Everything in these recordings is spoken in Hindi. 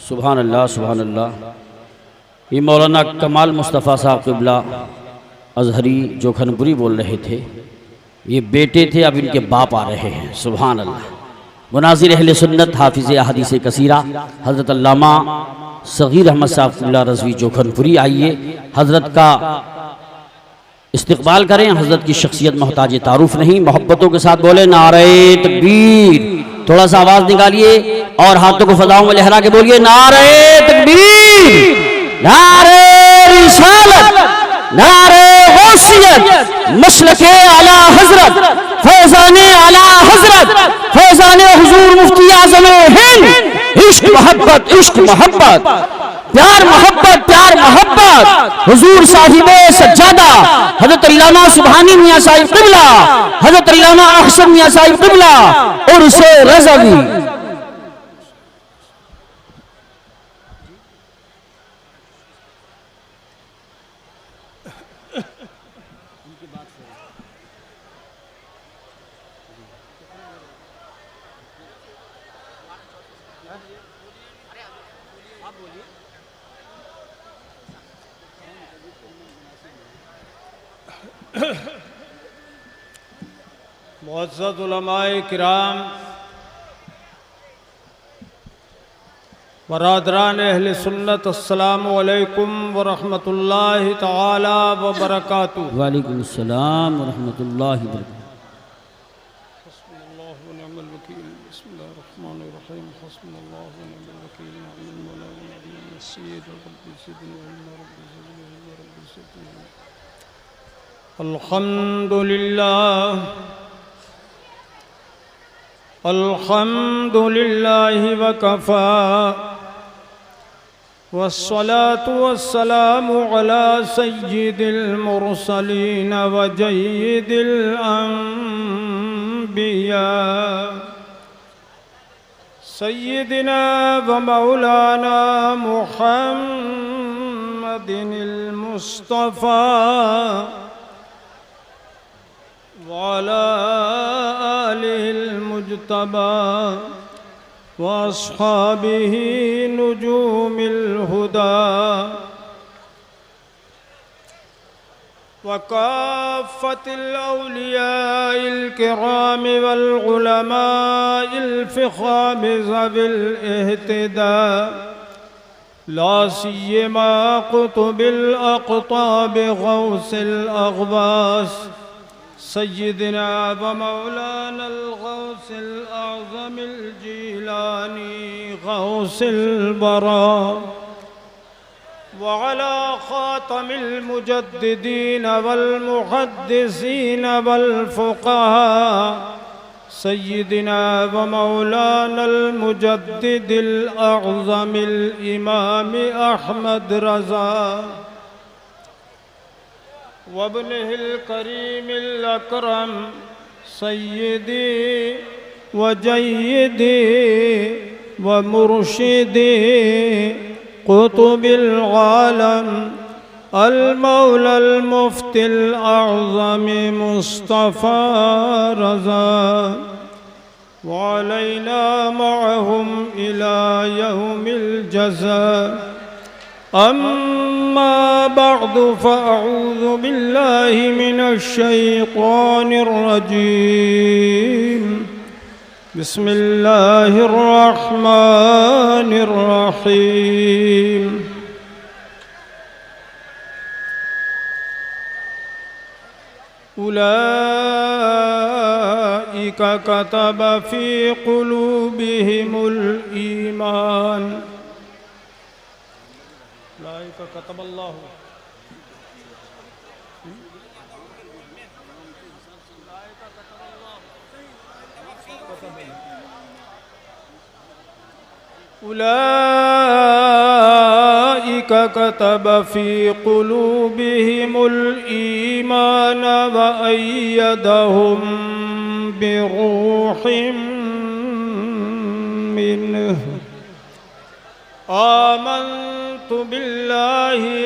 सुभान अल्लाह सुभान अल्लाह। ये मौलाना कमाल मुस्तफ़ा साहब क़िबला अज़हरी जोखनपुरी बोल रहे थे। ये बेटे थे, अब इनके बाप आ रहे हैं। सुभान अल्लाह। मुनाज़िर अहले सुन्नत हाफिज़ अहादीस कसीरा हज़रत अल्लामा सग़ीर अहमद साहब क़िबला रज़वी जोखनपुरी, आइए हज़रत का इस्तक़बाल करें। हज़रत की शख्सियत मोहताज तारुफ नहीं, मोहब्बतों के साथ बोले नारे तकबीर। थोड़ा सा आवाज़ निकालिए और हाथों को फ़ज़ाओं में लहरा के बोलिए नारे तकबीर, नारे रिसालत, नारे गौसियत, मसलके आला हज़रत, फैज़ाने आला हज़रत, फैज़ाने हुज़ूर मुफ्ती आज़म हिंद। इश्क मोहब्बत, इश्क मोहब्बत, प्यार मोहब्बत, प्यार मोहब्बत। हुजूर साहिबे सज्जादा हज़रत अल्लामा सुभानी मियाँ साहिब क़िबला, हज़रत अल्लामा अहसन मियाँ साहिब क़िबला उर्से रज़वी। मुअज़्ज़ज़ उलमाए किराम, बरादरान अहले सुन्नत, अस्सलामु अलैकुम व रहमतुल्लाहि तआला व बरकातुहू। वालेकुम अस्सलाम व रहमतुल्लाहि व बरकातुहू। हस्बुनल्लाहु व निअमल वकील। बिस्मिल्लाहिर रहमानिर रहीम। हस्बुनल्लाहु व निअमल वकील। निअमल मौला व निअमल नसीर। Rabbi ज़िदनी इल्मा, rabbi ज़िदनी इल्मा, rabbi ज़िदनी इल्मा। अल्हम्दुलिल्लाह अल्हम्दुलिल्लाहि व कफ़ा वस्सलातु वस्सलामु अला सय्यिदिल मुरसलीन व जय्यिदिल अंबिया सय्यिदिना व मौलाना मुहम्मदिनिल मुस्तफ़ा वाला आलिहिल मुज्तबा व अस्हाबिही नुजूमिल हुदा व काफ़्फ़तिल औलियाइल किराम वल उलमाइल फ़िख़ाम ज़विल इह्तिदा ला सिय्यमा क़ुतुबिल अक़ताब गौसिल अग़वास सय्यिदना व मौलाना गौसिल आज़मिल जीलानी गौसिल बरा व अला ख़ातमिल मुजद्दिदीन वल मुहद्दिसीन वल फ़ुक़हा सय्यिदना व मौलाना मुजद्दिदिल आज़मिल इमाम अहमद रज़ा वब्निहिल करीमिल अकरम सय्यदी व जय्यदी व मुर्शिदी क़ुतुबिल आलम अल मौलल मुफ्तिल आज़म मुस्तफ़ा रज़ा व अलैना मअहुम इला यौमिल जज़ा। अम्मा बअदु फ़अऊज़ु बिल्लाहि मिनश शैतानिर रजीम। बिस्मिल्लाहिर रहमानिर रहीम। उलाइका कतब फ़ी क़ुलूबिहिमुल ईमान। उलाइका कतबल्लाहु उलाइका कतब फ़ी क़ुलूबिहिमुल ईमान व अय्यदहुम बिरूहिम मिन्हु। आमन्तु बिल्लाहि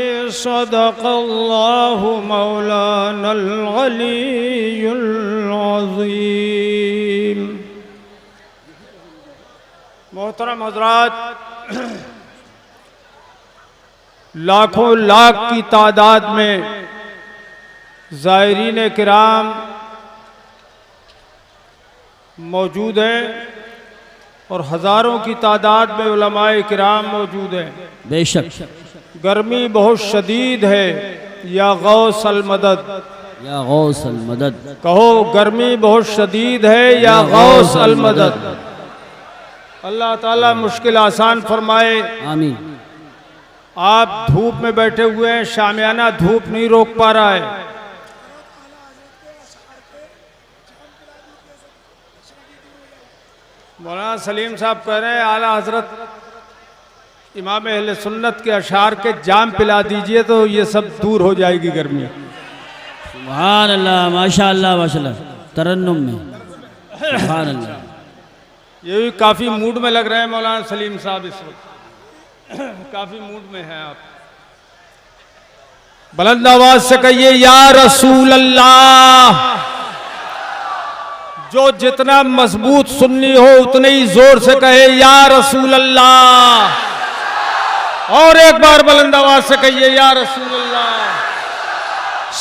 सदक़ल्लाहु मौलानल अलीयुल अज़ीम। मोहतरम हज़रात, लाखों लाख की तादाद में ज़ायरीन किराम मौजूद हैं और हज़ारों की तादाद में उलमाए किराम मौजूद हैं। बेशक। गर्मी बहुत शदीद है, या गौस अल मदद, या गौस अल मदद, कहो गर्मी बहुत शदीद है या गौस अल मदद। अल्लाह ताला मुश्किल आसान फरमाए। आमीन। आप धूप में बैठे हुए हैं, शामियाना धूप नहीं रोक पा रहा है। मौलाना सलीम साहब कह रहे हैं आला हजरत इमाम अहले सुन्नत के अशार के जाम पिला दीजिए तो ये सब दूर हो जाएगी गर्मी। सुभान अल्लाह, माशाअल्लाह माशाअल्लाह, तरन्नुम में सुभान अल्लाह। ये भी काफ़ी मूड में लग रहे हैं मौलाना सलीम साहब इस वक्त, काफ़ी मूड में हैं आप। बुलंद आवाज से कहिए या रसूल अल्लाह। जो जितना मजबूत सुन्नी हो उतने ही जोर से कहे या रसूल अल्लाह। और एक बार बुलंद आवाज से कहिए या रसूल अल्लाह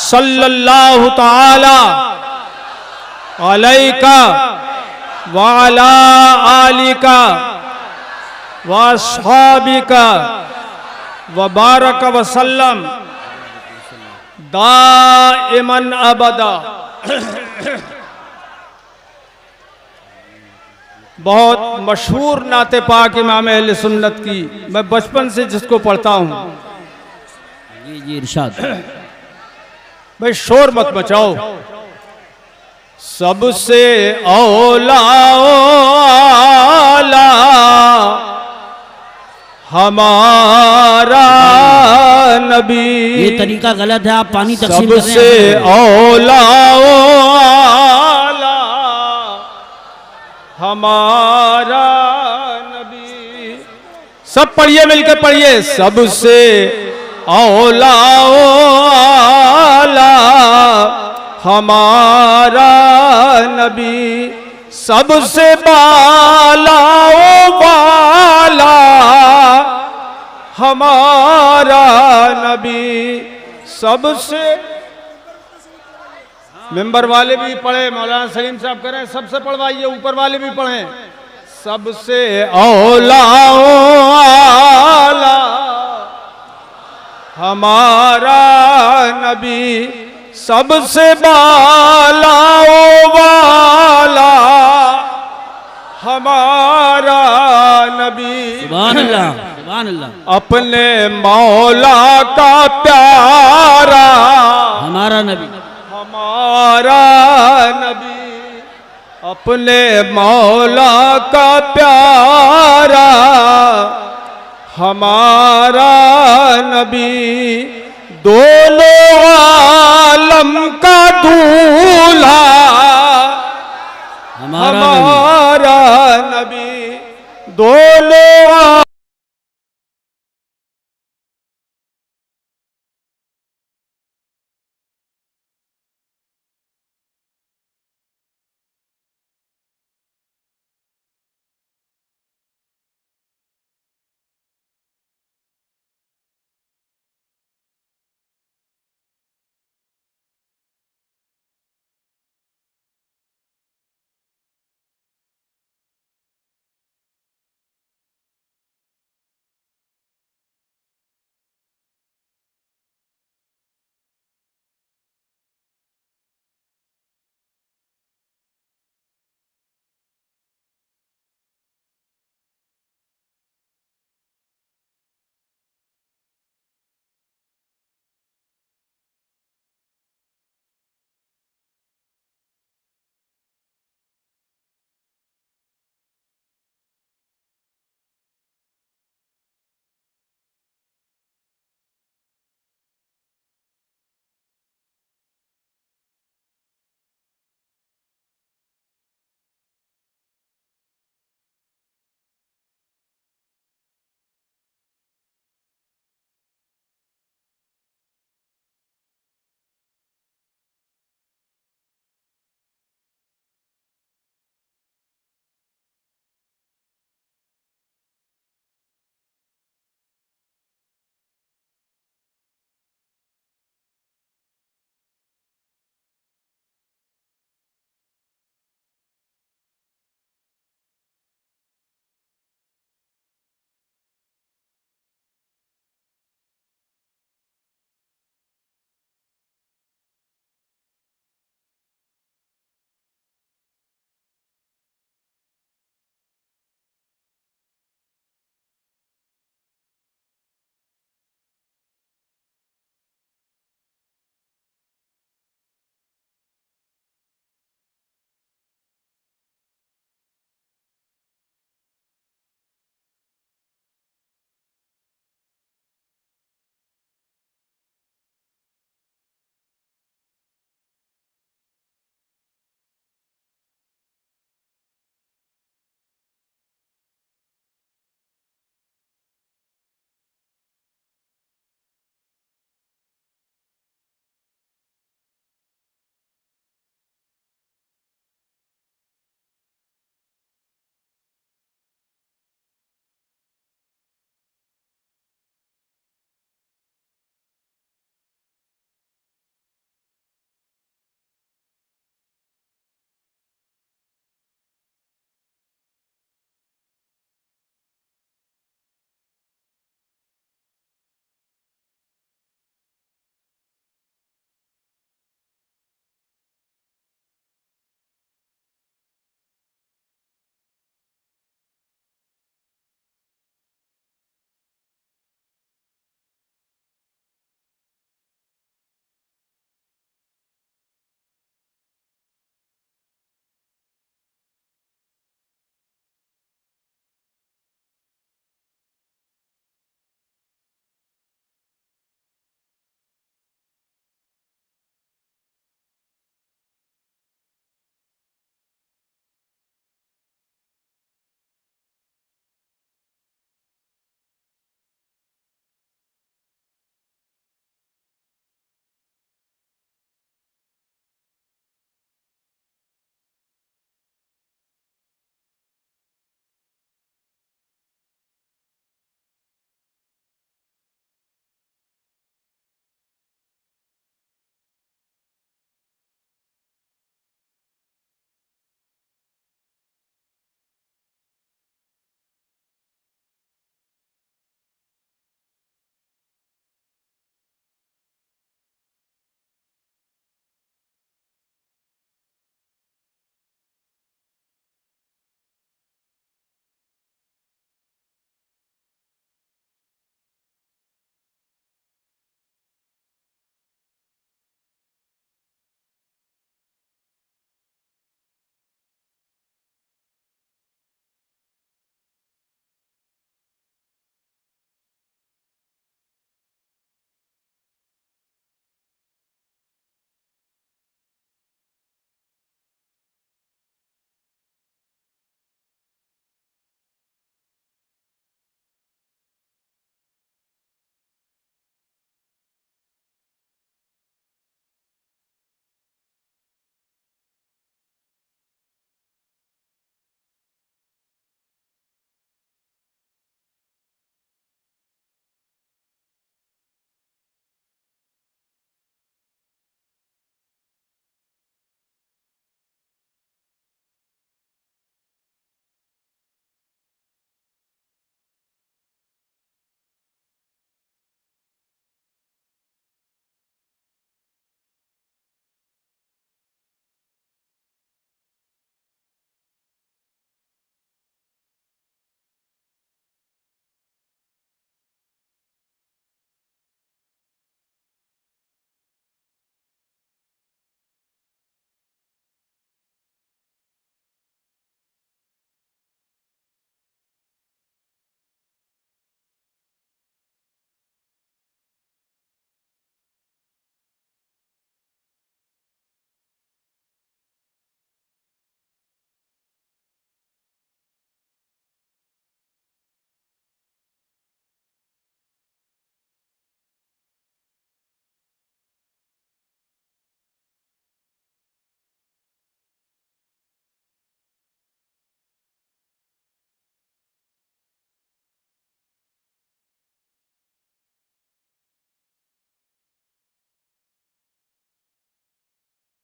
सल्लल्लाहु ताला अलैका व अला आलिका व अस्हाबिका व बारक व सल्लम दाइमन अबदा। बहुत मशहूर नाते पाक इमाम अहले सुन्नत की, मैं बचपन से जिसको पढ़ता हूँ। जी जी इरशाद। भाई शोर मत मचाओ। सबसे औला आला हमारा नबी। ये तरीका गलत है, आप पानी तकसीम कर रहे सबसे हैं। औला आला हमारा नबी। सब पढ़िए, मिलकर पढ़िए। सबसे औला आला हमारा नबी, सबसे बाला वाला हमारा नबी। सबसे मेंबर वाले भी पढ़े, मौलाना सलीम साहब कह रहे हैं सबसे पढ़वाइए, ऊपर वाले भी पढ़ें। सबसे औला आला हमारा नबी, सबसे बाला वाला हमारा नबी। सुभान अल्लाह सुभान अल्लाह। अपने मौला का प्यारा हमारा नबी, हमारा नबी, अपने मौला का प्यारा हमारा नबी। दोनों आलम का दूल्हा हमारा नबी। दोनों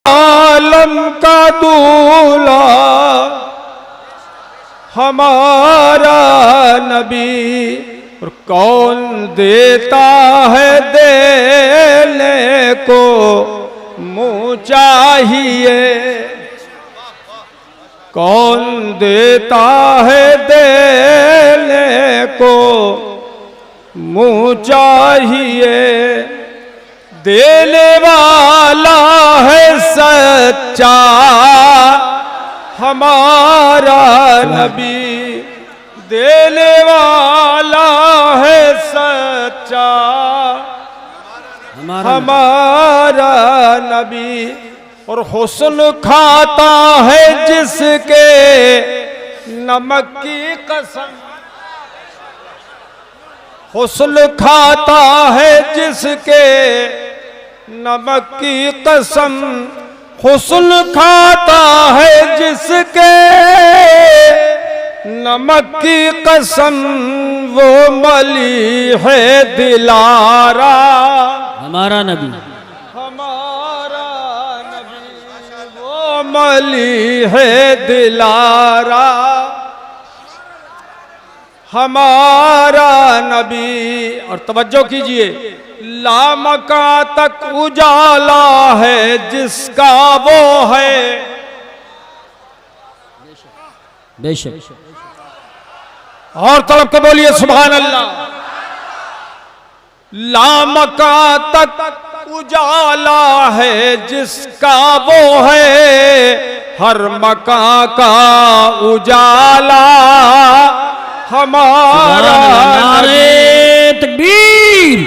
आलम का दूल्हा हमारा नबी, और कौन देता है देने को मुँह चाहिए, कौन देता है देने को मुँह चाहिए, देने वाला है सच्चा हमारा नबी, देने वाला है सच्चा हमारा नबी, और हुस्न खाता है जिसके नमक की कसम, हुस्न खाता है जिसके नमक की कसम, हुस्न खाता है जिसके नमक की कसम, वो मली है दिलारा हमारा नबी, हमारा नबी, वो मली है दिलारा हमारा नबी। और तवज्जो कीजिए, लामका तक उजाला है जिसका वो है, बेशक, और तड़प के बोलिए सुभान अल्लाह। लामका तक उजाला है जिसका वो है, हर मका का उजाला हमारा नारे तकबीर,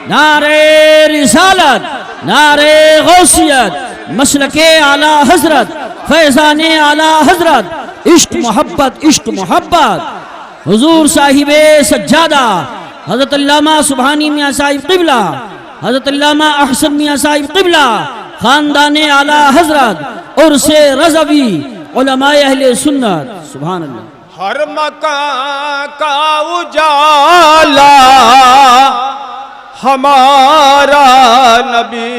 नारे रिसालत, नारे गौसियत, मसलके आला हजरत, फैजाने आला हजरत, इश्क मोहब्बत, इश्क मोहब्बत, हुजूर साहिबे सज्जादा हजरत अल्लामा सुबहानी मियां साहिब क़िबला, हजरत अल्लामा अहसन मियां साहिब क़िबला, खानदाने आला हजरत और से रज़वी उलमाए अहले सुन्नत, सुभान अल्लाह। हर मकान का उजाला हमारा नबी,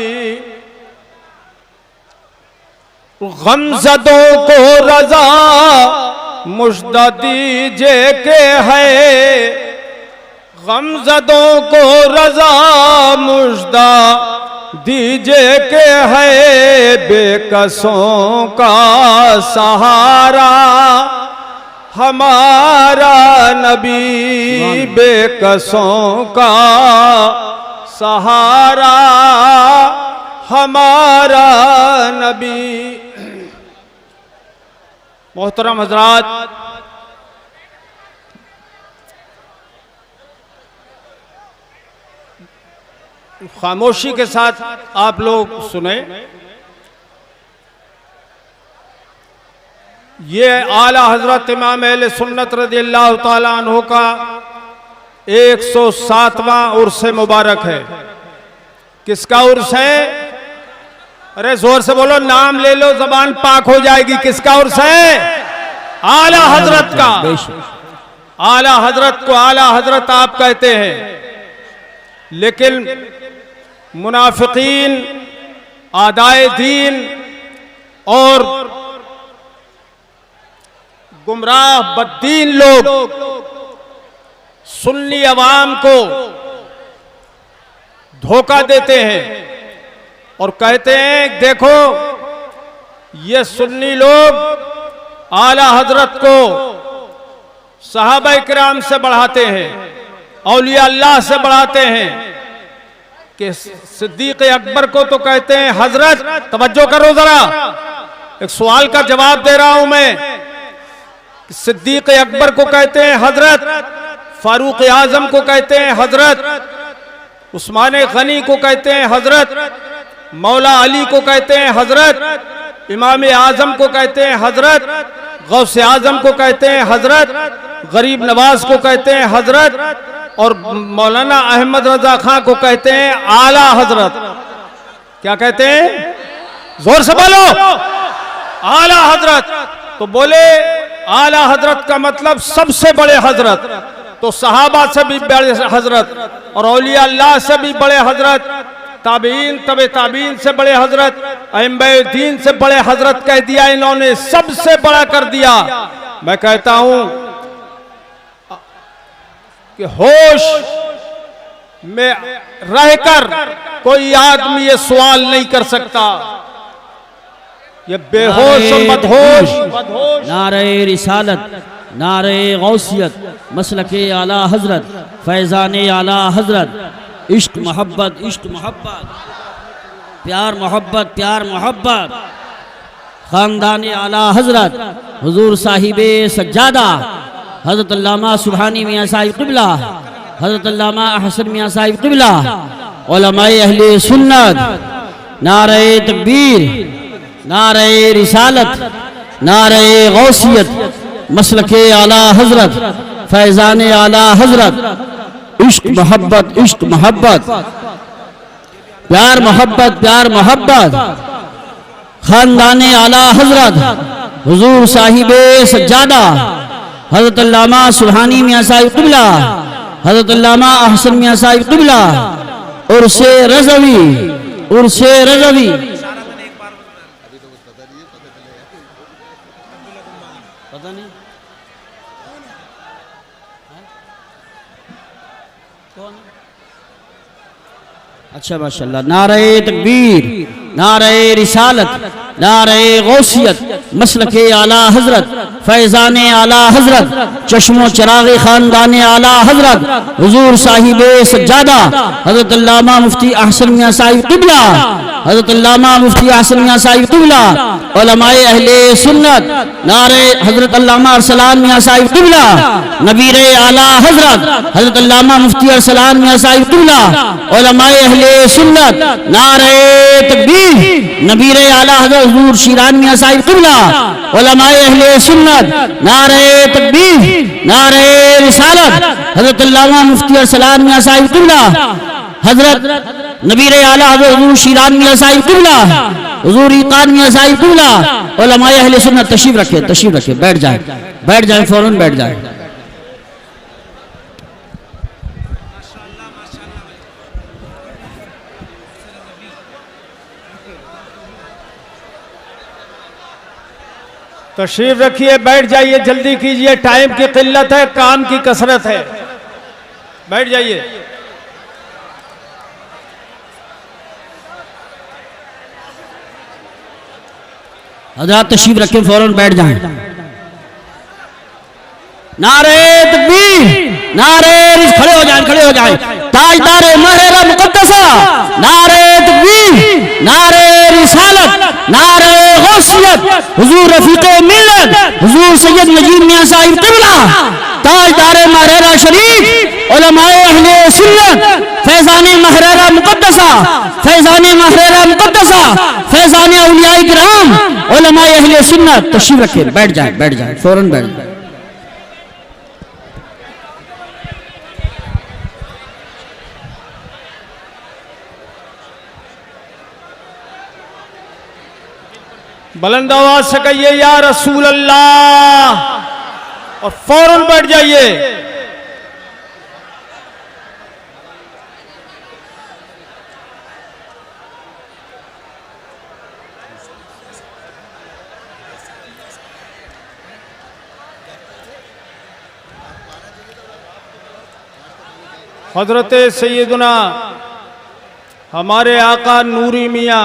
गमज़दों को रज़ा मुश्ता दीजिए के है, गमज़दों को रज़ा मुश्ता दीजिए के है, बेकसों का सहारा हमारा नबी, बेकसों का सहारा हमारा नबी। मोहतरम हजरात, खामोशी के साथ आप लोग सुने, ये आला हजरत इमाम अहले सुन्नत रज़ियल्लाहु ताला अन्हु का 107वां उर्स मुबारक है। किसका उर्स है? अरे जोर से बोलो, नाम ले लो, जबान पाक हो जाएगी। किसका उर्स है? आला हजरत का। आला हजरत को आला हजरत आप कहते हैं, लेकिन मुनाफिकीन, आदाए दीन और गुमराह बद्दीन लोग सुन्नी अवाम को धोखा देते हैं और कहते हैं देखो ये सुन्नी लोग आला हजरत को सहाबा किराम से बढ़ाते हैं, औलिया अल्लाह से बढ़ाते हैं, कि सिद्दीक अकबर को तो कहते हैं हजरत। तवज्जो करो जरा, एक सवाल का जवाब दे रहा हूं मैं। सिद्दीक अकबर को कहते हैं हजरत, फारूक आजम को कहते हैं हजरत, उस्मान गनी को कहते हैं हजरत, मौला अली को कहते हैं हजरत, इमाम आजम को कहते हैं हजरत, गौसे आजम को कहते हैं हजरत, गरीब नवाज को कहते हैं हजरत, और मौलाना अहमद रजा खां को कहते हैं आला हजरत। क्या कहते हैं? जोर से बोलो, आला हजरत। तो बोले आला हजरत का मतलब सबसे बड़े हजरत, तो सहाबा से भी बड़े हजरत और औलिया अल्लाह से भी बड़े हजरत ताबीन, तबे ताबीन से बड़े हजरत, अइम्माए दीन से बड़े हजरत कह दिया, इन्होंने सबसे बड़ा कर दिया। मैं कहता हूं कि होश में रहकर कोई आदमी ये सवाल नहीं कर सकता, ये बेहोश मदहोश। नारे रिसालत, नारे गौसियत, मसलके आला हजरत, फैजाने आला हजरत, इश्क मोहब्बत, इश्क मोहब्बत, प्यार मोहब्बत, प्यार मोहब्बत, खानदान आला हजरत, हुजूर साहिबे सज्जादा हजरत अल्लामा सुबहानी मियाँ साहिब क़िबला, हजरत अल्लामा हसन मियाँ साहिब क़िबला, उलमाए अहले सुन्नत, नारे तकबीर, नारे रिसालत, नारे गौसियत, मसलके आला हजरत, फैजाने आला हजरत, इश्क मोहब्बत, इश्क मोहब्बत, प्यार मोहब्बत, प्यार मोहब्बत, खानदाने आला हजरत, हुजूर साहिबे सज्जादा हजरत अल्लामा सुबहानी मियाँ साहिब क़िबला, हजरत अल्लामा अहसन मियाँ साहिब क़िबला, उर्से रज़वी, उर्से रज़वी। पता नहीं अच्छा माशाल्लाह। नारे तकबीर, नारे रिसालत, नारे गौसियत, मसलके आला हजरत, फैजाने आला हजरत, चश्मो चरागे खानदाने आला हजरत, हुजूर साहिबे सज्जादा हजरत अल्लामा मुफ्ती अहसन मियाँ साहिब क़िबला, हजरत अल्लामा मुफ्ती अहसन मियाँ साहिब क़िबला, उलमाए अहले सुन्नत, नारे हजरत अल्लामा अरसलान मियाँ साहिब क़िबला, नबीरे आला हजरत हजरत अल्लामा मुफ्ती अरसलान मियाँ साहिब क़िबला, उलमाए अहले सुन्नत, नारे तकबीर, नबीरे आला हजरत हुजूर शिरान मियाँ साहिब क़िबला, उलमाए अहले सुन्नत, नारे तकबीर, नारे रिसालत, हजरत अल्लामा मुफ्ती अरसलान मियाँ साहिब क़िबला, हजरत नबीरे आला हजरत हुजूर शिरान मियाँ साहिब क़िबला, हुजूर ईकान मियाँ साहिब क़िबला, उलमाए अहले सुन्नत। तशरीफ रखे, तशरीफ रखे, बैठ जाए, बैठ जाए, फौरन बैठ जाए। तशरीफ रखिए, बैठ जाइए, जल्दी कीजिए, टाइम की किल्लत है, काम की कसरत है, बैठ जाइए। हज़रात तशरीफ रखें, फौरन बैठ जाएं। नारे तकबीर, नारे खड़े हो जाएं, खड़े हो जाएं। ताजदारे महरा मुकद्दसा, नारे तकबीर, नारे रिसालत, नारे गौसियत, हुजूर रफीक़े मिल्लत, हुजूर सैयद नजीब मियाँ साहिब क़िबला, ताजदारे महरा शरीफ, उलमाए अहले सुन्नत, फैज़ाने महरा मुकद्दसा, फैज़ाने महरा मुकद्दसा, फैज़ाने औलियाए किराम, उलमाए अहले सुन्नत। तशरीफ रखें, बैठ जाए, बैठ जाए, फौरन बैठ जाए। बुलंद आवाज से कहिए या रसूल अल्लाह, और फौरन बैठ जाइए। हजरत सैयदना हमारे आका नूरी मियाँ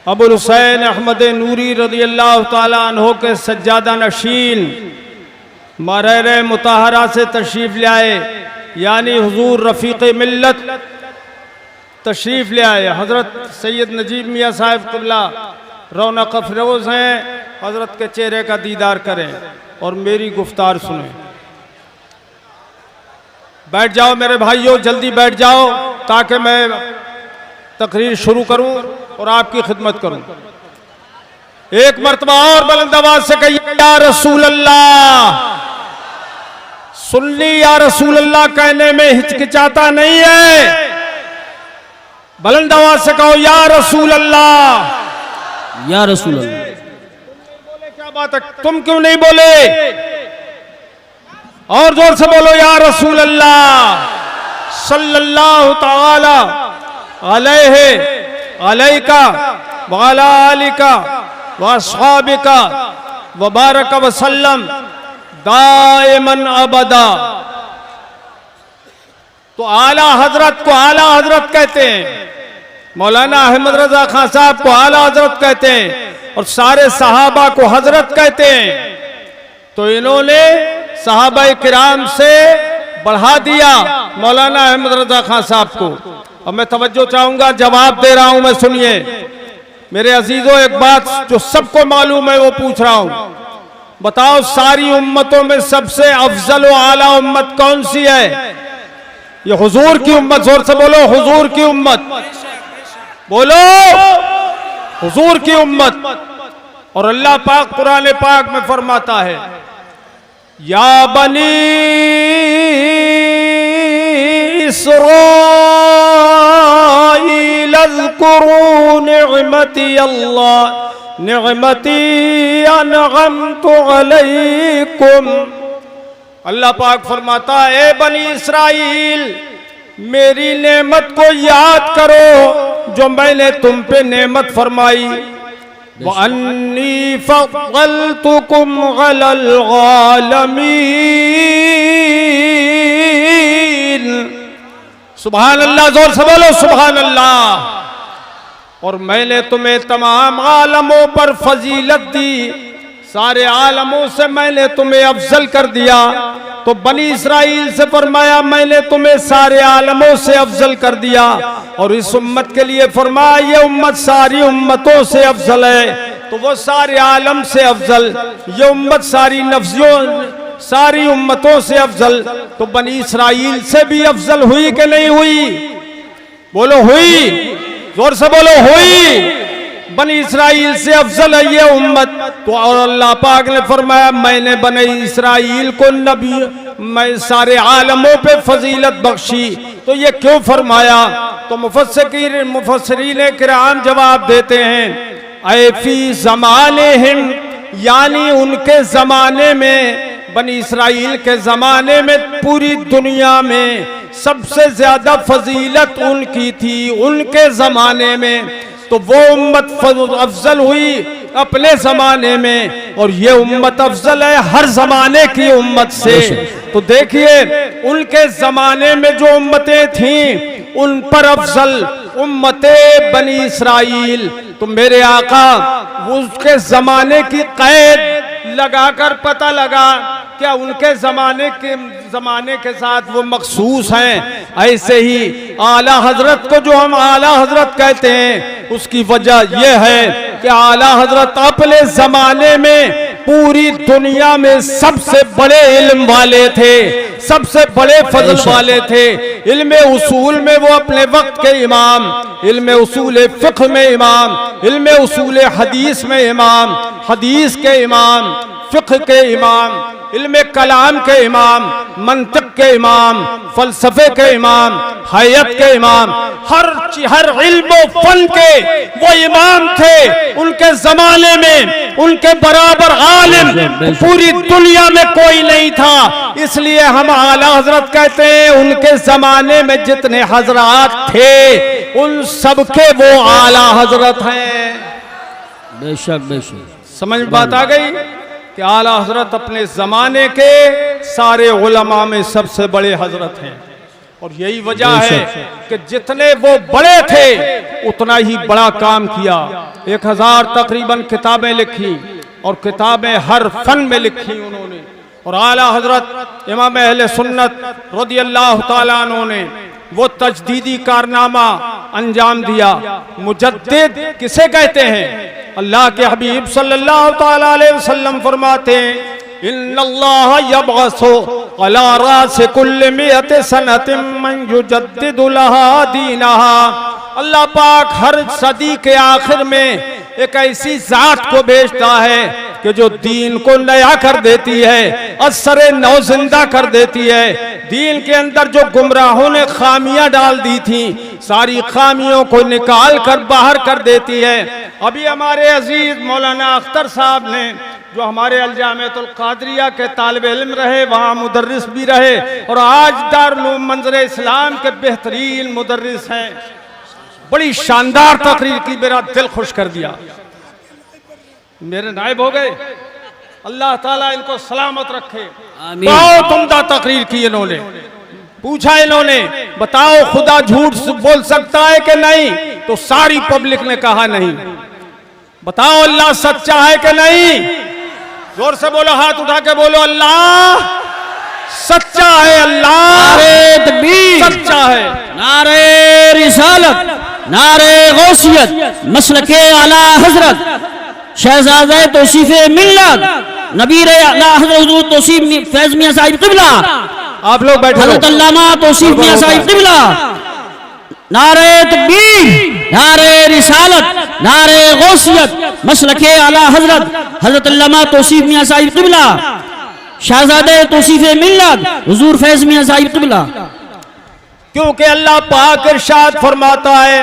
अबुल हुसैन अहमद नूरी रज़ियल्लाहु ताला अन्हो के सज्जादा नशीन मरर मुताहरा से तशरीफ़ ले आए, यानी हुजूर रफ़ीक़े मिल्लत तशरीफ़ ले आए। हज़रत सैयद नजीब मियाँ साहिब क़िबला रौनक अफरोज़ हैं, हज़रत के चेहरे का दीदार करें और मेरी गुफ्तार सुनें। बैठ जाओ मेरे भाइयों, जल्दी बैठ जाओ ताकि मैं तकरीर शुरू करूं और आपकी खिदमत करूं। एक मर्तबा और बुलंद आवाज से कहिए या रसूल अल्लाह। सुन ली, या रसूल अल्लाह कहने में हिचकिचाता नहीं है। बुलंद आवाज से कहो या रसूल अल्लाह, या रसूल अल्लाह। बोले क्या बात है, तुम क्यों नहीं बोले? और जोर से बोलो या रसूल अल्लाह सल्लल्लाहु ताला अलैहि अलैका व अला आलिका व अस्हाबिका व बारक व सल्लम दाइमन अबदा। तो आला हजरत को आला हजरत कहते हैं, मौलाना अहमद रजा खान साहब को आला हजरत कहते हैं और सारे सहाबा को हजरत कहते हैं। तो इन्होंने सहाबा किराम से बढ़ा दिया मौलाना अहमद रजा खान साहब को। अब मैं तवज्जो चाहूंगा, जवाब दे रहा हूं मैं, सुनिए मेरे अजीजों। एक बात जो सबको मालूम है वो पूछ रहा हूं, बताओ सारी उम्मतों में सबसे अफजल व आला उम्मत कौन सी है? ये हुजूर की उम्मत। जोर से बोलो, हुजूर की उम्मत, बोलो हुजूर की उम्मत। और अल्लाह पाक कुरान पाक में फरमाता है, या बनी इस्राईल अज़्कुरू निअमती अल्लाह निअमती अनअमतु अलैकुम। अल्लाह पाक फरमाता है, ए बनी इस्राईल मेरी नेमत को याद करो जो मैंने तुम पे नेमत फरमाई। व अन्नी फज़्ज़लतुकुम अलल आलमीन। सुभान अल्लाह, जोर से बोलो सुभान अल्लाह। और मैंने तुम्हें तमाम आलमों पर फजीलत दी, सारे आलमों से मैंने तुम्हें अफजल कर दिया। तो बनी इस्राइल से फरमाया मैंने तुम्हें सारे आलमों से अफजल कर दिया। और इस उम्मत के लिए फरमाया ये उम्मत सारी उम्मतों से अफजल है, तो वो सारे आलम से अफजल, ये उम्मत सारी नफ्सियों सारी उम्मतों से अफजल। तो बनी इस्राइल से भी अफजल हुई कि नहीं हुई? बोलो हुई, जोर से बोलो हुई। बनी इस्राइल से अफजल है ये उम्मत। तो और अल्लाह पाक ने फरमाया मैंने बनी इस्राइल को नबी मैं सारे आलमों पे फजीलत बख्शी। तो ये क्यों फरमाया? तो मुफस्सिरीन किराम जवाब देते हैं, ऐ फी ज़मानिहिम, यानी उनके जमाने में, बनी इस्राइल के जमाने में पूरी दुनिया में सबसे ज्यादा फजीलत उनकी थी, उनके जमाने में। तो वो उम्मत अफजल हुई अपने जमाने में, और ये उम्मत अफजल है हर जमाने की उम्मत से। तो देखिए उनके जमाने में जो उम्मतें थीं उन पर अफजल उम्मते बनी इस्राइल। तो मेरे आका उसके जमाने की कैद लगाकर पता लगा क्या उनके जमाने के साथ वो मखसूस हैं। ऐसे ही आला हजरत को जो हम आला हजरत कहते हैं उसकी वजह यह है कि आला हजरत अपने जमाने में पूरी दुनिया में सबसे बड़े इल्म वाले थे, सबसे बड़े फजल वाले थे। इल्म उसूल में वो अपने वक्त के इमाम, इल्म उसूल फिक्र में इमाम, इल्म उसूल हदीस में इमाम, हदीस के इमाम, फिक्र के इमाम, इल्म कलाम के इमाम, मंतिक के इमाम, फलसफे के इमाम, हयत के इमाम, हर इल्म फन के वो इमाम थे। उनके जमाने में उनके बराबर आलिम पूरी दुनिया में कोई नहीं था। इसलिए हम आला हजरत कहते हैं उनके जमाने में जितने हजरात थे उन सबके वो आला हजरत हैं। बेशक बेशक, समझ में बात आ गई कि आला हजरत अपने जमाने के सारे उलमा में सबसे बड़े हजरत हैं। और यही वजह है कि जितने वो बड़े थे उतना ही बड़ा काम किया। 1000 तकरीबन किताबें लिखी और किताबें हर फन में लिखी उन्होंने। और आला हजरत इमाम अहले सुन्नत रज़ियल्लाहु ताला अन्हु ने वो तजदीदी कारनामा अंजाम दिया। मुजद्दिद किसे कहते हैं? अल्लाह के हबीब सल्लल्लाहु ताला अलैहि वसल्लम फरमाते हैं, इन्नल्लाह यबअसु अला रासि कुल्लि मिअति सनतिन मन युजद्दिदु लहा दीनहा। अल्लाह पाक हर सदी के आखिर में एक ऐसी जात को भेजता है कि जो दीन को नया कर देती है, असरे नौ जिंदा कर देती है। दीन के अंदर जो गुमराहों ने खामियां डाल दी थी सारी खामियों को निकाल कर बाहर कर देती है। अभी हमारे अजीज मौलाना अख्तर साहब ने जो हमारे अलजामियतुल कादरिया के तालिब इल्म रहे, वहाँ मुदर्रिस भी रहे और आज दारुल मंज़र इस्लाम के बेहतरीन मुदर्रिस हैं। बड़ी शानदार तकरीर की, मेरा दिल खुश कर दिया। मेरे नायब हो गए, अल्लाह ताला इनको सलामत रखे। बहुत उम्दा तकरीर की इन्होंने। पूछा इन्होंने, बताओ खुदा झूठ बोल सकता है कि नहीं? तो सारी पब्लिक ने कहा नहीं। बताओ अल्लाह सच्चा है कि नहीं? जोर से बोलो, हाथ उठा के बोलो, अल्लाह सच्चा है, अल्लाह सच्चा है। नारे रिसालत, नारे गौसियत, मसलके आला हजरत शहजादे तौसीफे मिल्लत, नबीर आला हजरत तौसीफ फैज मियां साहिब क़िबला, आप लोग बैठे, हज़रत अल्लामा तौसीफ मियां साहिब क़िबला। नारे तकबीर, नारे रिसालत, नारे गौसियत, मसलके आला हजरत हज़रत अल्लामा तौसीफ मियां साहिब क़िबला, शहजादे तौसीफे मिल्लत हुजूर फैज मियां साहिब क़िबला। क्योंकि अल्लाह पाक इरशाद फरमाता है,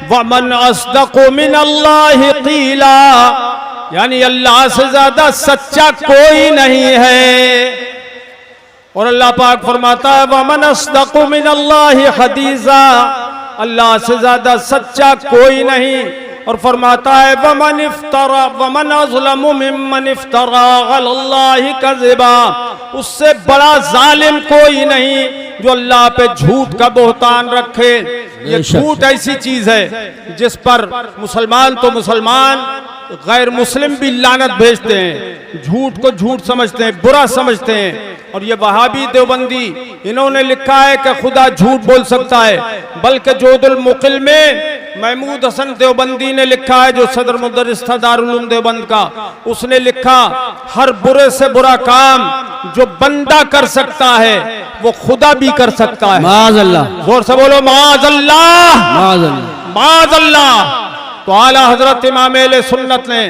वमन अस्दक़ु मिनल्लाहि क़ीला, यानी अल्लाह से ज्यादा सच्चा कोई नहीं है। और अल्लाह पाक फरमाता है, वमन अस्दक़ु मिनल्लाहि हदीसा, अल्लाह से ज्यादा सच्चा कोई नहीं। और फरमाता है, वमन इफ्तरा वमन अज़लमु मिम्मन इफ्तरा अलल्लाहि कज़िबा, उससे बड़ा जालिम कोई नहीं जो अल्लाह पे झूठ का बोहतान रखे। ये झूठ ऐसी चीज है जिस पर मुसलमान तो मुसलमान, गैर मुस्लिम भी लानत भेजते हैं। झूठ को झूठ समझते हैं, बुरा समझते हैं। और ये वहाबी देवबंदी, इन्होंने लिखा है कि खुदा झूठ बोल सकता है। बल्कि जोदुल मुक़िल में महमूद हसन देवबंदी ने लिखा है, जो सदर मुदर्रिस था दारुल उलूम देवबंद का, उसने लिखा, हर बुरे से बुरा काम जो बंदा कर सकता है वो खुदा भी कर सकता है। माज़अल्लाह, जोर से बोलो माज़अल्लाह, माज़अल्लाह, माज़अल्लाह। तो आला हजरत इमाम अहले सुन्नत ने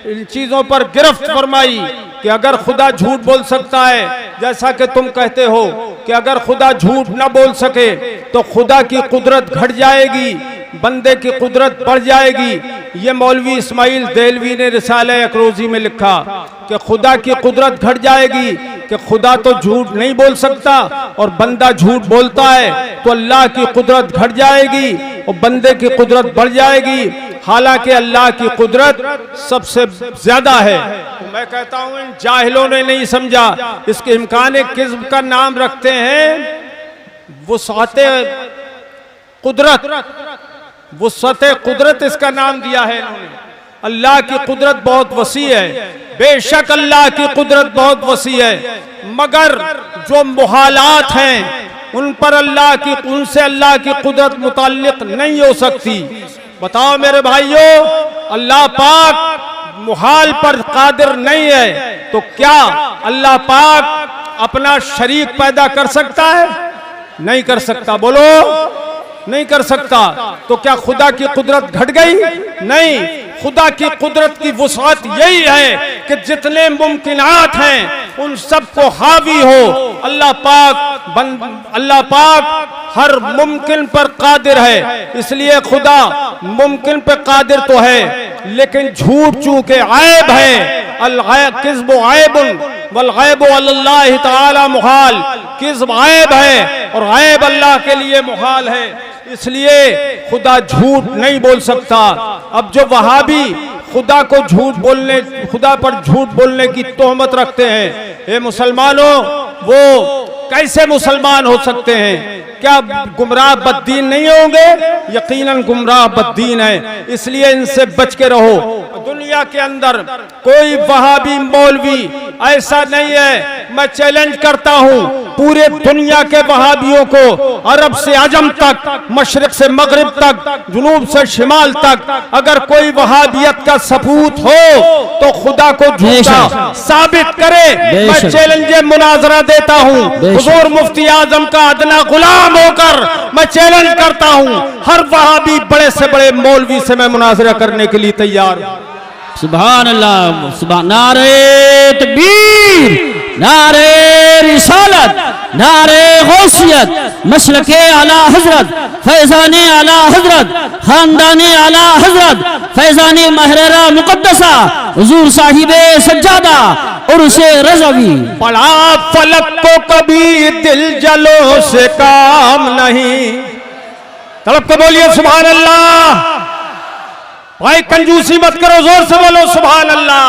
इन चीजों पर गिरफ्त फरमाई कि अगर खुदा झूठ बोल सकता है, जैसा कि तुम कहते हो कि अगर खुदा झूठ न बोल सके तो खुदा की कुदरत घट जाएगी, बंदे की कुदरत बढ़ जाएगी। ये मौलवी इस्माइल देलवी ने रिसाले अकरोजी में लिखा कि खुदा की कुदरत घट जाएगी, कि खुदा तो झूठ नहीं बोल सकता और बंदा झूठ बोलता है, तो अल्लाह की कुदरत घट जाएगी और बंदे की कुदरत बढ़ जाएगी। हालांकि अल्लाह की कुदरत सबसे ज्यादा है। तो मैं कहता हूं, इन जाहिलों ने नहीं समझा। इसके इम्कान किस्म का नाम रखते हैं वुसअते कुदरत, वुसअते कुदरत इसका नाम दिया है इन्होंने। अल्लाह की कुदरत बहुत वसी है, बेशक अल्लाह की कुदरत बहुत वसी है, मगर जो मुहालात हैं उन पर उनसे अल्लाह की कुदरत मुताल्लिक नहीं हो सकती। बताओ मेरे भाइयों, अल्लाह पाक मुहाल पर कादिर नहीं है, तो क्या अल्लाह पाक अपना शरीक पैदा कर सकता है? नहीं कर सकता। बोलो, नहीं कर सकता। तो क्या खुदा की कुदरत घट गई? नहीं, खुदा की कुदरत की वुसअत यही है कि जितने मुमकिनात हैं उन सबको हावी हो। अल्लाह पाक हर मुमकिन पर कादिर है, इसलिए खुदा मुमकिन पर कादिर तो है, लेकिन झूठ चूंकि ऐब है। किज़्ब ऐबुन वल गैब अल्लाह तआला मुहाल, किज़्ब ऐब है और ऐब अल्लाह के लिए मुहाल है, इसलिए खुदा झूठ नहीं बोल सकता। अब जो वहाबी खुदा पर झूठ बोलने की तोहमत रखते हैं, ये मुसलमानों, वो कैसे मुसलमान हो सकते हैं? क्या गुमराह बद्दीन नहीं होंगे? यकीनन गुमराह बद्दीन है, इसलिए इनसे बच के रहो। दुनिया के अंदर कोई वहाबी मौलवी ऐसा नहीं है, मैं चैलेंज करता हूं पूरे दुनिया के वहाबियों को, अरब से अजम तक, मशरिक से मगरिब तक, जुनूब से शिमाल तक, अगर कोई वहाबियत का सबूत हो तो खुदा को झूठा साबित करे। मैं चैलेंज मुनाजरा देता हूं, हुजूर मुफ्ती आजम का अदना गुलाम होकर मैं चैलेंज करता हूं, हर वहाबी बड़े से बड़े मौलवी से मैं मुनाजरा करने के लिए तैयार हूं। सुभान अल्लाह, सुभान। नारे तकबीर, नारे रिसालत, नारे गौसियत, मसलके आला हजरत, फैजाने आला हजरत, खानदाने आला हजरत, फैजाने महरेरा मुकद्दसा हुजूर साहिबे सज्जादा उर्से रज़वी। पढ़ा फलक को कभी दिल जलो से काम नहीं, तड़प के बोलिए सुभान अल्लाह। भाई कंजूसी मत करो, जोर से बोलो सुभान अल्लाह।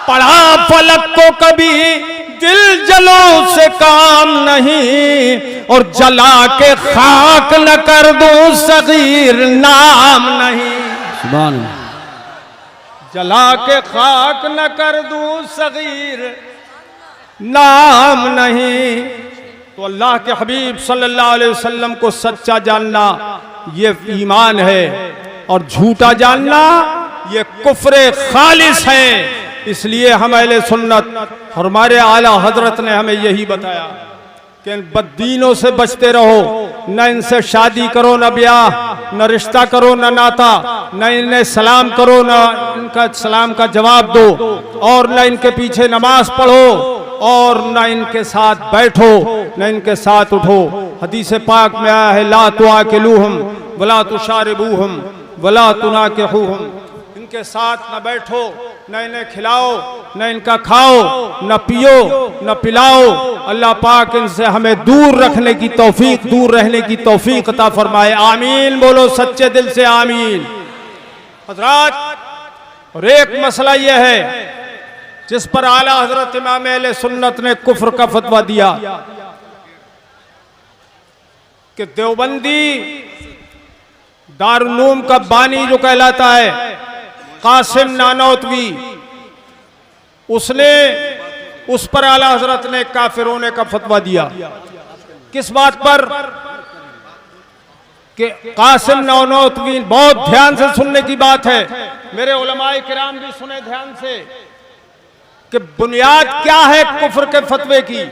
पढ़ा फलक को कभी दिल जलो से काम नहीं, और जला के खाक न कर दूं सगीर नाम नहीं। सुभान अल्लाह। जला के खाक न कर दूं सगीर नाम नहीं। तो अल्लाह के हबीब सल्लल्लाहु अलैहि वसल्लम को सच्चा जानना ये ईमान है, और झूठा जानना ये कुफ्र खालिस है। इसलिए हम अहले सुन्नत और हमारे आला हजरत ने हमें यही बताया कि बददीनों से बचते रहो, न इनसे शादी करो, न ब्याह, न रिश्ता करो, न नाता, न इन्हें सलाम करो, न इनका सलाम का जवाब दो, और न इनके पीछे नमाज पढ़ो, और न इनके साथ बैठो, न इनके साथ उठो। हदीस पाक में आया है ला तुआकिलूहुम वला तुशारिबूहुम वला तुनाकिहुहुम। इनके साथ न बैठो, न इन्हें खिलाओ, न इनका खाओ, न पियो, न पिलाओ। अल्लाह पाक इनसे हमें दूर रखने की तौफीक, दूर रहने की तौफीक अता फरमाए। आमीन बोलो सच्चे दिल से आमीन। हजरात, और एक मसला यह है जिस पर आला हजरत इमाम अहले सुन्नत ने कुफ्र का फतवा दिया कि देवबंदी दारुल का बानी जो कहलाता है कासिम नानौतवी, उसने उस पर आला हजरत ने काफिर होने का फतवा दिया। किस बात पर? कि कासिम नानौतवी, बहुत ध्यान से सुनने की बात है, मेरे उलमाए किराम भी सुने ध्यान से, कि बुनियाद क्या है कुफ्र के फतवे की।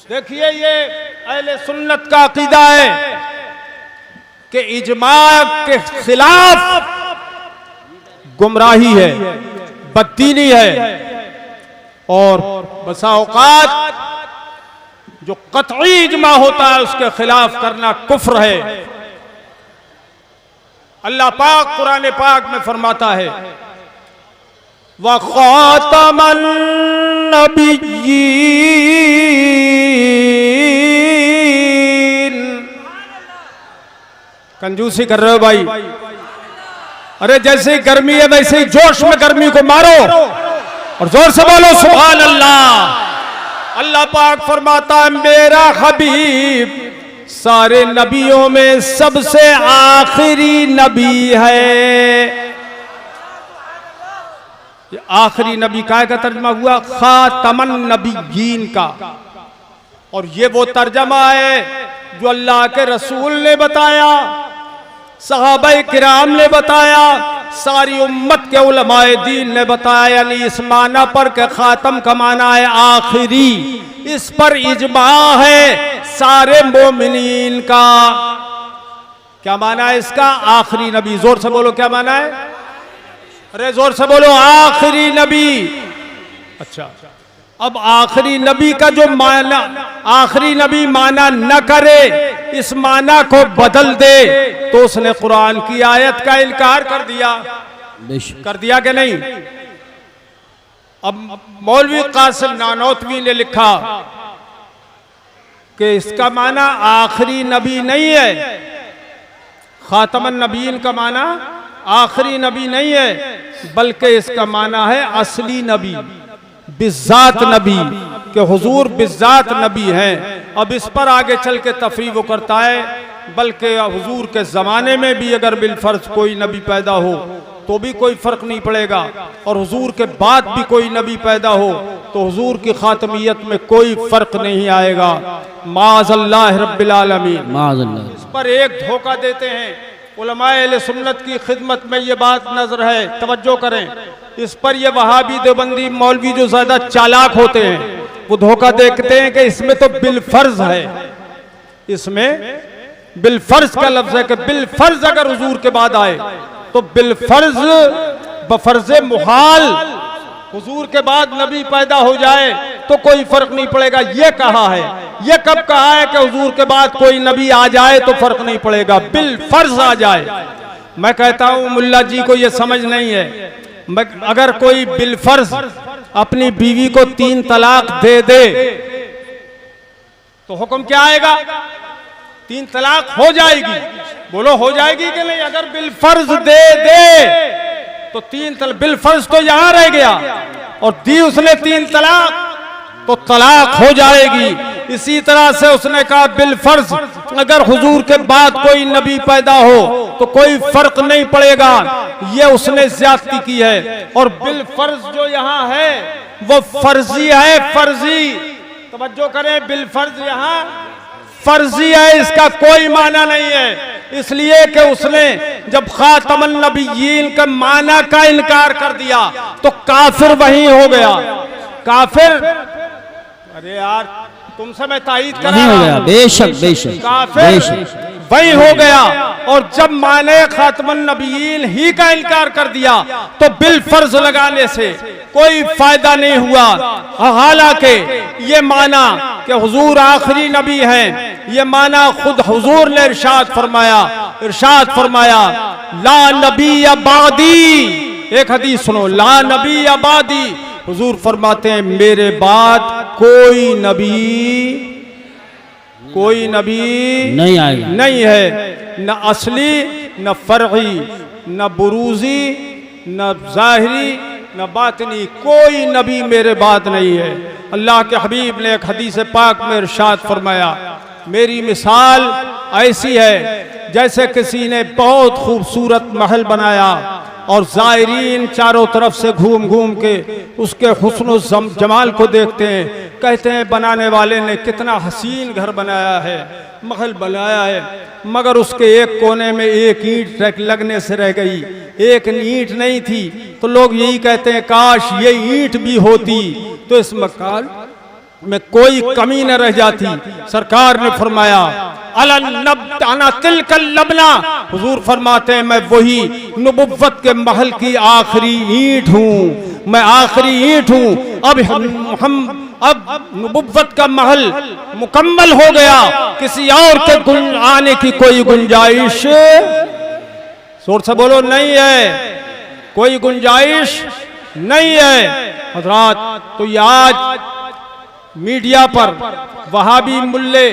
देखिए, ये अहले सुन्नत का अकीदा है कि इजमा के खिलाफ गुमराही है, बददीनी है, और बसा औकात जो कतई इजमा होता है उसके खिलाफ करना कुफ्र है। अल्लाह पाक कुरान पाक में फरमाता है व खातमन नबिय्यीन, कंजूसी कर रहे हो भाई? अरे जैसे गर्मी है वैसे ही जोश में गर्मी को मारो और जोर से बोलो सुभान अल्लाह। अल्लाह पाक फरमाता है मेरा हबीब सारे नबियों में सबसे आखिरी नबी है। ये आखिरी नबी का तर्जमा हुआ खातमन नबिय्यीन का, और ये वो तर्जमा है जो अल्लाह के रसूल ने बताया, सहाबाए किराम ने बताया, सारी उम्मत के उलमाए दीन ने बताया। यानी इस माना पर के खातम का माना है आखिरी, इस पर इजमा है सारे मोमिनीन का। क्या माना है इसका? आखिरी नबी। जोर से बोलो क्या माना है? अरे जोर से बोलो आखिरी नबी। अच्छा, अब आखिरी नबी का जो माना, आखिरी नबी माना न करे, इस माना को बदल दे, तो उसने कुरान की आयत का इनकार कर दिया। कर दिया कि नहीं? अब मौलवी कासिम नानौतवी ने लिखा कि इसका माना आखिरी नबी नहीं है, खातमन नबीन का माना आखिरी नबी नहीं है, बल्कि इसका माना है असली नबी, बिज़ात नबी, के हुजूर बिज़ात नबी हैं। अब इस पर आगे चल के तफरीह वो करता है, बल्कि हुजूर के ज़माने में भी अगर बिलफर्ज कोई नबी पैदा हो तो भी कोई फ़र्क नहीं पड़ेगा, और हुजूर के बाद भी कोई नबी पैदा हो तो हुजूर की खातमियत में कोई फ़र्क नहीं आएगा। माज़अल्लाह रब्बिल आलमीन। माज़अल्लाह। इस पर एक धोखा देते हैं उलमाए अहले सुन्नत की खिदमत में ये बात नजर है, तवज्जो करें। इस पर ये वहाबी देवबंदी मौलवी जो ज्यादा चालाक होते हैं वो धोखा देखते हैं कि इसमें तो बिलफर्ज है, इसमें बिलफर्ज का लफ्ज है कि बिलफर्ज अगर हुजूर के बाद आए तो बिलफर्ज बफर्ज मुहाल हुजूर के बाद नबी पैदा हो जाए तो कोई फर्क नहीं पड़ेगा। ये कहा है, ये कब कहा है कि हुजूर के बाद कोई नबी आ जाए तो फर्क नहीं पड़ेगा, बिलफर्ज आ जाए। मैं कहता हूं मुल्ला जी को ये समझ नहीं है। अगर कोई बिलफर्ज अपनी बीवी को 3 तलाक दे दे तो हुक्म क्या आएगा? 3 तलाक हो जाएगी। बोलो हो जाएगी कि नहीं? अगर बिलफर्ज दे तो 3 तलाक, बिलफर्ज तो यहां रह गया और दी उसने 3 तलाक तो तलाक हो जाएगी। इसी तरह से उसने कहा बिलफर्ज अगर हुजूर के बाद कोई नबी पैदा हो तो कोई फर्क नहीं पड़ेगा, ये उसने ज्यादती की है। और बिलफर्ज जो यहाँ है वो फर्जी है, फर्जी। तवज्जो करें, बिलफर्ज यहाँ फर्जी है, इसका कोई माना नहीं है। इसलिए कि उसने जब खातमुन नबिय्यीन का माना का इनकार कर दिया तो काफिर वही हो गया। काफिर, अरे यार तुमसे मैं तायीद कर रहा हूं, बेशक बेशक काफिर वही हो गया। और जब माने खातमुन नबिय्यीन ही का इनकार कर दिया तो बिल फर्ज लगाने से कोई फायदा नहीं हुआ। हालांकि ये माना कि हुजूर आखिरी नबी हैं, ये माना खुद हुजूर ने इरशाद फरमाया ला नबी अबादी। एक हदीस सुनो, ला नबी अबादी, हुजूर फरमाते हैं मेरे बाद कोई नबी नहीं आएगा, नहीं है, न असली न फर्गी न बुरूजी न जाहिरी न बातनी, कोई नबी मेरे बाद नहीं है। अल्लाह के हबीब ने एक हदीस पाक में इरशाद फरमाया मेरी मिसाल ऐसी है जैसे किसी ने बहुत खूबसूरत महल बनाया और ज़ायरीन चारों तरफ से घूम घूम के उसके हुस्न जमाल को देखते हैं, कहते हैं बनाने वाले ने कितना हसीन घर बनाया है, महल बनाया है, मगर उसके एक कोने में एक ईंट लगने से रह गई, एक ईंट नहीं थी। तो लोग यही कहते हैं काश ये ईंट भी होती तो इस मकान में कोई कमी न रह जाती। सरकार ने फरमाया अना तिलकल लबना, हुजूर फरमाते हैं मैं वही नबुव्वत के महल की आखिरी ईंट हूँ, मैं आखिरी ईंट हूँ। अब नबुव्वत का महल मुकम्मल हो गया, किसी और के आने की कोई गुंजाइश, जोर से बोलो, नहीं है, कोई गुंजाइश नहीं है। हजरात तो ये आज मीडिया पर वहाबी मुल्ले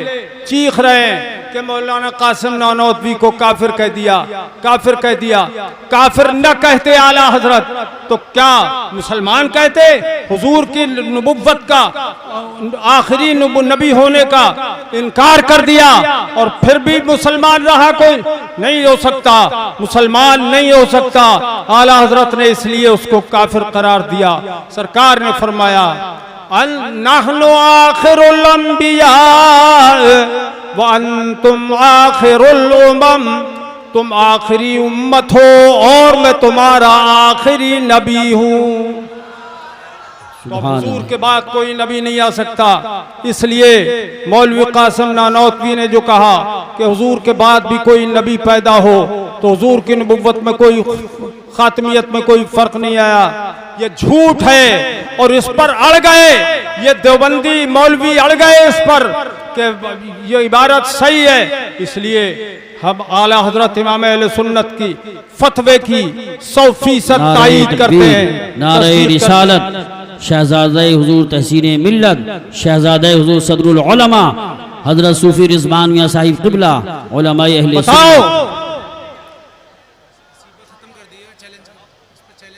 चीख रहे हैं कि मौलाना कासिम नानोतवी को काफिर कह दिया, काफिर कह दिया। काफिर न कहते आला हजरत तो क्या मुसलमान कहते? हुजूर की नबुव्वत का आखिरी नबी होने का इनकार कर दिया और फिर भी मुसलमान रहा? कोई नहीं हो सकता, मुसलमान नहीं हो सकता। आला हजरत ने इसलिए उसको काफिर करार दिया। सरकार ने फरमाया नहनु आखिरुल अंबिया व अंतुम आखिरुल उमम, तुम आखिरी उम्मत हो और मैं तुम्हारा आखिरी नबी हूँ। तो हुजूर के बाद कोई नबी नहीं आ सकता। इसलिए मौलवी कासिम नानोतवी ने जो कहा कि हुजूर के बाद भी कोई नबी पैदा हो तो हुजूर की नबुव्वत में कोई खातमियत में कोई फर्क नहीं आया, ये झूठ है। और इस पर अड़ गए ये देवबंदी मौलवी, अड़ गए इस पर कि ये इबारत सही है। इसलिए हम आला हजरत इमाम अहले सुन्नत की फतवे की 100% तायीद करते हैं। नारे रिसालत शहजादे हुजूर तहसीन मिल्लत सुल्तान हुजूर सदरुल उलमा हजरत सूफी रिजवान मियां साहिब क़िबला उलमाए अहले सुन्नत।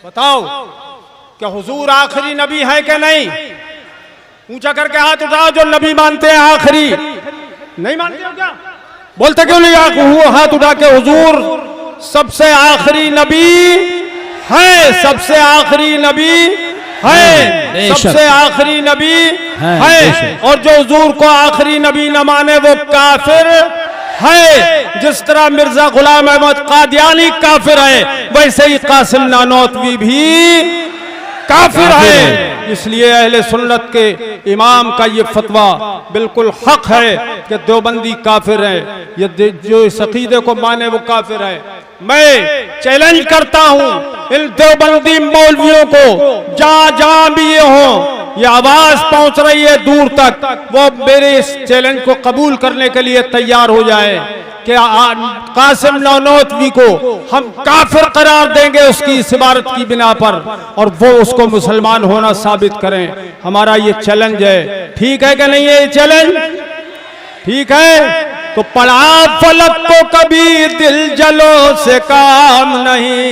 बताओ क्या हुजूर आखिरी नबी है कि नहीं? ऊंचा करके हाथ उठाओ जो नबी मानते हैं आखिरी। नहीं मानते हो क्या? बोलते क्यों नहीं? हाथ उठा के हुजूर सबसे आखिरी नबी है, सबसे आखिरी नबी है, सबसे आखिरी नबी है। और जो हुजूर को आखिरी नबी न माने वो काफिर है। जिस तरह मिर्जा गुलाम अहमद कादियानी काफिर है, वैसे ही कासिम नानोतवी भी काफिर है। इसलिए अहले सुन्नत के इमाम का ये फतवा बिल्कुल हक है कि देवबंदी काफिर है, ये जो इस अकीदे को माने वो काफिर है। मैं चैलेंज करता हूं इन देवबंदी मौलवियों को, जहां जहां भी ये हो, ये आवाज पहुंच रही है दूर तक, वो मेरे इस चैलेंज को कबूल करने के लिए तैयार हो जाए कि कासिम नानोतवी को हम काफिर करार देंगे उसकी इस इबारत की बिना पर, और वो उसको मुसलमान होना साबित करें। हमारा ये चैलेंज है। ठीक है कि नहीं है ये चैलेंज? ठीक है। तो पढ़ा फलक को कभी दिल जलो से काम नहीं,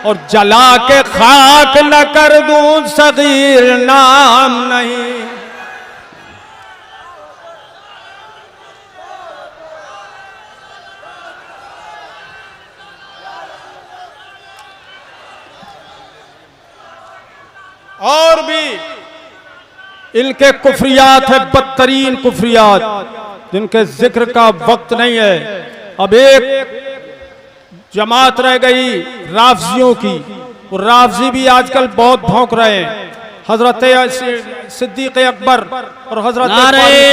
और जला के खाक न कर दूं सगीर नाम नहीं। और भी इनके कुफरियात है, बदतरीन कुफरियात, जिनके जिक्र का वक्त नहीं है। अब एक जमात रह गई राफजियों की, और राफजी भी आजकल बहुत भौंक रहे हैं हजरत सिद्दीक अकबर और हजरत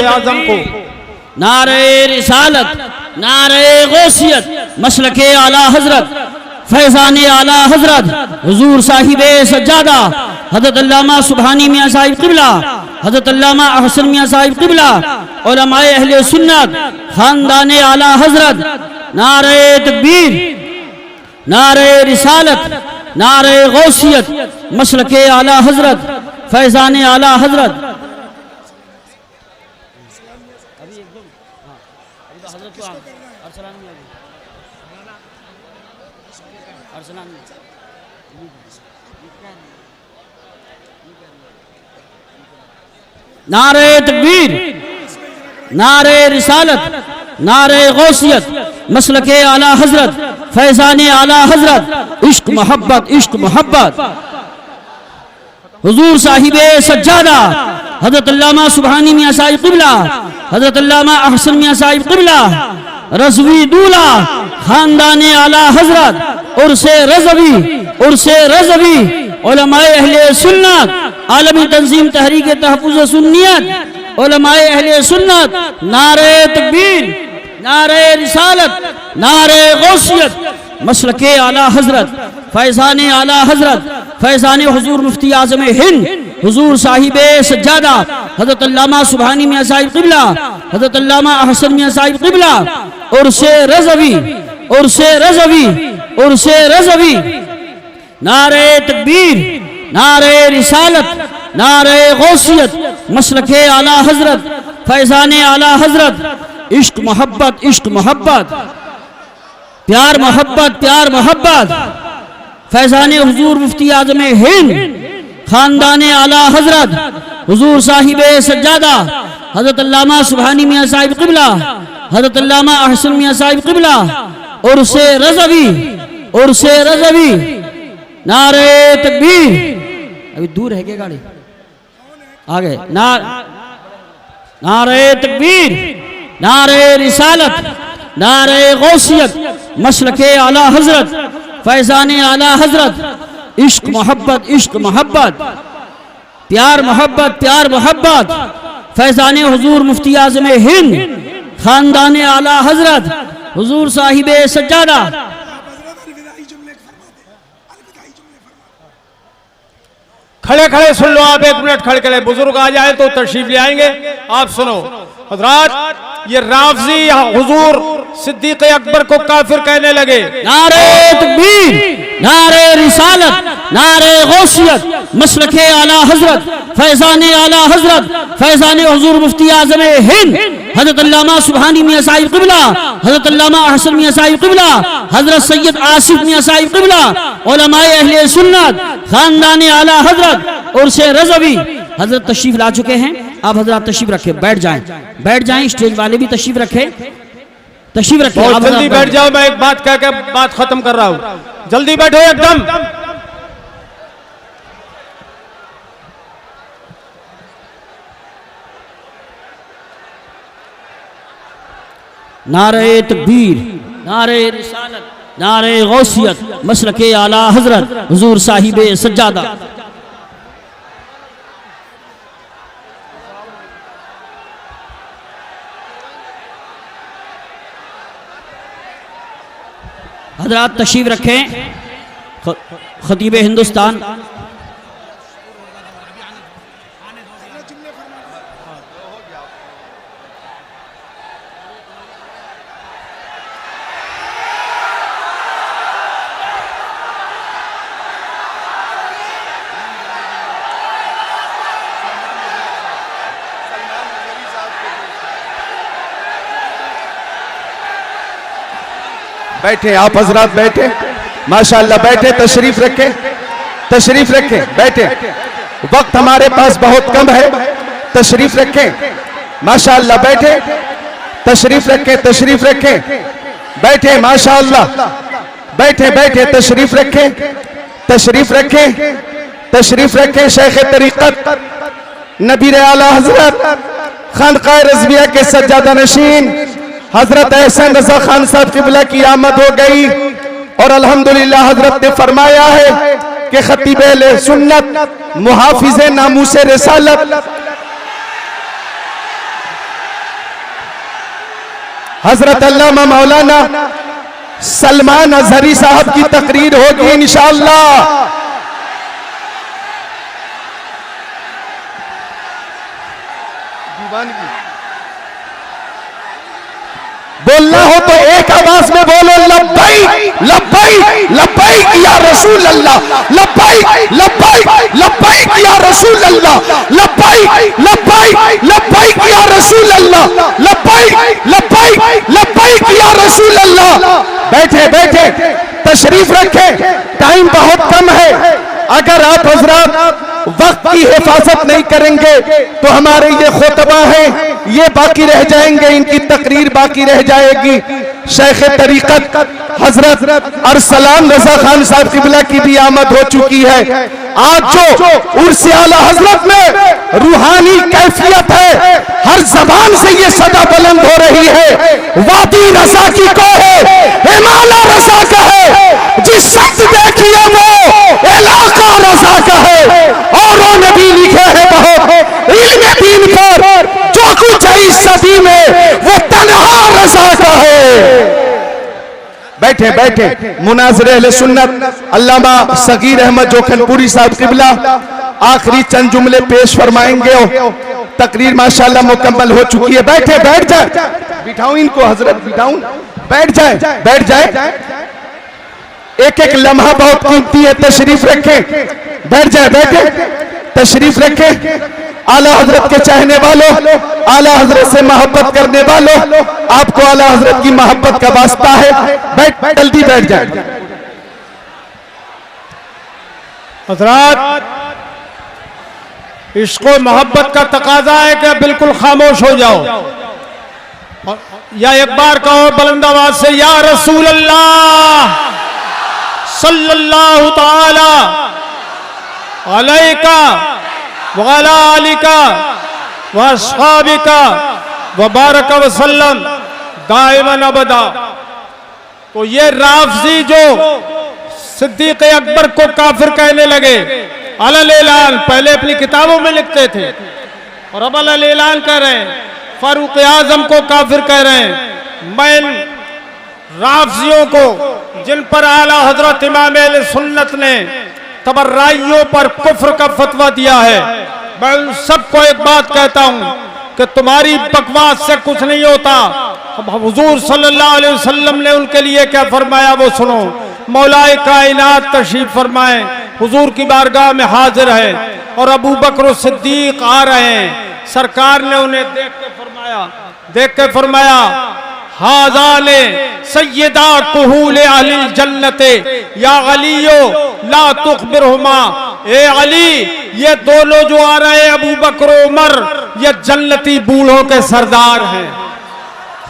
आजम को। नारे रिसालत, नारे गौसियत, मसलके आला हजरत, फैजान आला हजरत हुजूर साहिबे सज्जादा हजरत अल्लामा सुबहानी मियां साहिब क़िबला, हजरत अल्लामा अहसन मियां साहिब क़िबला, उलमाए अहले सुन्नत, खानदाने आला हजरत, नारे तकबीर, नारे रिसालत, नारे गौसियत, मसलके आला हजरत, फैजान आला हजरत। नारे तकबीर, नारे रिसालत, नारे गौसियत, मसलके आला हजरत, फैजान आला हजरत, इश्क मोहब्बत, इश्क मोहब्बत। हुजूर साहिबे सज्जादा हजरत अल्लामा सुबहानी मियां साहिब क़िबला, हजरत अल्लामा अहसन मियां साहिब क़िबला, रज़वी दूला, खानदाने आला हजरत, उर्से रज़वी, उर्से रज़वी, उलमाए अहले सुन्नत, आलमी तंजीम तहरीक तहफ़्फ़ुज़ सुन्नियत, उलमाए अहले सुन्नत, नारे तकबीर, नारे रिसालत, नारे गौसियत, मसलके आला हजरत, फैज़ान आला हजरत, फैज़ान हुजूर मुफ्ती आज़म हिंद हुजूर साहिबे सज्जादा हजरत अल्लामा सुबहानी मियां साहिब क़िबला, हजरत अल्लामा अहसन मियां साहिब क़िबला, उर्से रज़वी, उर्से रज़वी, उर्से रज़वी। नारे तकबीर, नारे रिसालत, नारे गौसियत, मसलके आला हजरत, फैज़ान आला हजरत, इश्क मोहब्बत, इश्क मोहब्बत, प्यार मोहब्बत, प्यार मोहब्बत। फैज़ान हुजूर मुफ्ती आज़म हिंद, खानदाने आला हजरत हुजूर साहिबे सज्जादा हजरत अल्लामा सुबहानी मियां साहिब क़िबला, हजरत अल्लामा अहसन मियां साहिब क़िबला, उर्से रज़वी, उर्से रज़वी। नारे तकबीर, अभी दूर है क्या गाड़ी, आगे। नारे तकबीर, नारे रिसालत, नारे गौसियत, मसलके आला हजरत, फैज़ान आला हजरत, इश्क मोहब्बत, इश्क मोहब्बत, प्यार मोहब्बत, प्यार मोहब्बत। फैज़ान हुजूर मुफ्ती आज़म हिंद, खानदाने आला हजरत हुजूर साहिबे सज्जादा। खड़े खड़े सुन लो आप, एक मिनट खड़े खड़े, बुजुर्ग आ जाए तो तशरीफ ले आएंगे। आप सुनो हजरात, ये राफजी हुजूर सिद्दीक अकबर को काफिर कहने लगे। नारे तकबीर, नारे रिसालत, नारे गौसियत, मसलके आला हजरत, फैज़ान आला हजरत, फैज़ान हुजूर मुफ्ती आज़म हिंद, हजरत अल्लामा सुबहानी मियां साहिब क़िबला, हजरत अल्लामा अहसन मियां साहिब क़िबला, हजरत सैयद आसिफ मियां साहिब क़िबला, उलमाए अहले सुन्नत, खानदाने आला हजरत, उर्से रज़वी। हजरत तशरीफ ला चुके हैं, आप हजरत तशरीफ रखे, बैठ जाएं, बैठ जाएं। स्टेज वाले भी तशरीफ रखे, तशरीफ रखे। बहुत जल्दी बैठ जाओ, मैं एक बात कह के बात खत्म कर रहा हूं, जल्दी बैठो एकदम। नारे तकबीर, नारे रिसालत, नारे गौसियत, मसलके आला हजरत हुजूर साहिबे सज्जादा। हजरात तशरीफ रखें। खतीब हिंदुस्तान बैठे आप हजरात, बैठे माशाअल्लाह, बैठे, तशरीफ रखें, तशरीफ रखें, बैठे, वक्त हमारे पास बहुत कम है, तशरीफ रखें माशाअल्लाह, बैठे, तशरीफ रखें, तशरीफ रखें, बैठे माशाअल्लाह, बैठे बैठे, तशरीफ रखें, तशरीफ रखें, तशरीफ रखें। शेख तरीक़त नबीर आला हजरत खानकाह रज़विया के सज्जादा नशीन हजरत एहसन रजा खान साहब क़िबला की आमद हो गई और अल्हम्दुलिल्लाह हजरत ने फरमाया है कि खतीब अहले सुन्नत मुहाफिज नामूस रिसालत हजरत अल्लामा मौलाना सलमान अजहरी साहब की तकरीर होगी इंशाअल्लाह। बोलना हो तो एक आवाज में बोलो, लब्बैक लब्बैक लब्बैक या रसूल अल्लाह, लब्बैक लब्बैक लब्बैक या रसूल अल्लाह, लब्बैक लब्बैक लब्बैक या रसूल अल्लाह, लब्बैक लब्बैक लब्बैक या रसूल अल्लाह। बैठे बैठे, तशरीफ रखें, टाइम बहुत कम है। अगर आप हजरात वक्त की हिफाजत नहीं करेंगे तो हमारे ये खुतबा हैं ये बाकी रह जाएंगे, इनकी तकरीर बाकी रह जाएगी। शेख तरीक़त हजरत अरसलान रजा खान साहब क़िबला की भी आमद हो चुकी है। आज जो उर्स आला हजरत में रूहानी कैफियत है, हर जबान से ये सदा बुलंद हो रही है, वादी रजा की को है, हिमालय रजा का है, जिस शब्द देखिए वो इलाका रजा का है। औरों ने भी लिखे हैं बहुत इल्म दीन पर, जो कुछ है इस सदी में वो तन्हा रजा का है। बैठे बैठे, मुनाज़िर अहले सुन्नत अल्लामा सगीर अहमद जोखनपुरी साहब क़िबला आखिरी चंद जुमले पेश फरमाएंगे। तकरीर माशाअल्लाह मुकम्मल हो चुकी है। बैठे, बैठ जाए, बिठाऊं इनको हजरत, बिठाऊं, बैठ जाए, बैठ जाए, एक एक लम्हा बहुत कीमती है, तशरीफ रखें, बैठ जाए, बैठे, तशरीफ रखें। आला हजरत के चाहने वालों, आला हजरत से मोहब्बत करने वालों, आपको आला हजरत की मोहब्बत का वास्ता है, बैठ, जल्दी बैठ जाए। हजरात, इश्क़ व मोहब्बत का तकाजा है कि बिल्कुल खामोश हो जाओ या एक बार कहो बुलंद आवाज से, या रसूल अल्लाह सल्लल्लाहु ताला अलैका व अला आलिका व अस्हाबिका व बारक वसल्लम दाइमन अबदा। तो ये राफ़ज़ी जो सिद्दीक़ अकबर को काफिर कहने लगे, अलल ऐलान पहले अपनी किताबों में लिखते थे और अब अलल ऐलान कर रहे हैं, फारूक आज़म को काफिर कह रहे हैं। मैं राफ़ज़ियों को जिन पर आला हजरत इमाम अहले सुन्नत ने तबर्राइयों पर कुफ्र का फतवा दिया है, मैं उन सबको एक बात कहता हूं कि तुम्हारी बकवास से कुछ नहीं होता। हुजूर सल्लल्लाहु अलैहि वसल्लम ने उनके लिए क्या फरमाया वो सुनो। मौलाए कायनात तशरीफ फरमाए, हुजूर की बारगाह में हाजिर है और अबू बकर सिद्दीक आ रहे हैं। सरकार ने उन्हें देख के फरमाया हाज़ाने सय्यदा कुहूल अहलिल जन्नते या अलियो ला तुखबिरहुमा। ए अली, ये दोनों जो आ रहे हैं अबू बकर उमर, ये जन्नती बूढ़ों के सरदार हैं।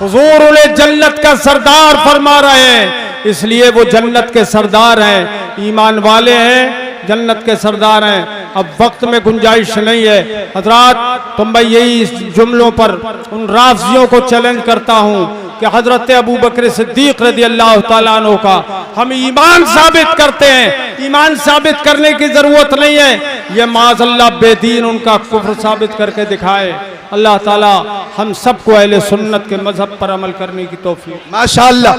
हुजूर उन्हें जन्नत का सरदार फरमा रहे हैं, इसलिए वो जन्नत के सरदार हैं, ईमान वाले हैं, जन्नत के सरदार हैं। अब वक्त में गुंजाइश नहीं है हजरात, तो मैं यही जुमलों पर उन राफ़ज़ियों को चैलेंज करता हूँ कि हजरत अबू बकर सिद्दीक रज़ी अल्लाह ताला अन्हु का हम ईमान साबित करते हैं। ईमान साबित करने की जरूरत नहीं है, ये माज़अल्लाह बेदीन उनका कुफ्र साबित करके दिखाए। अल्लाह ताला हम सबको अहले सुन्नत के मजहब पर अमल करने की तौफीक। माशाअल्लाह।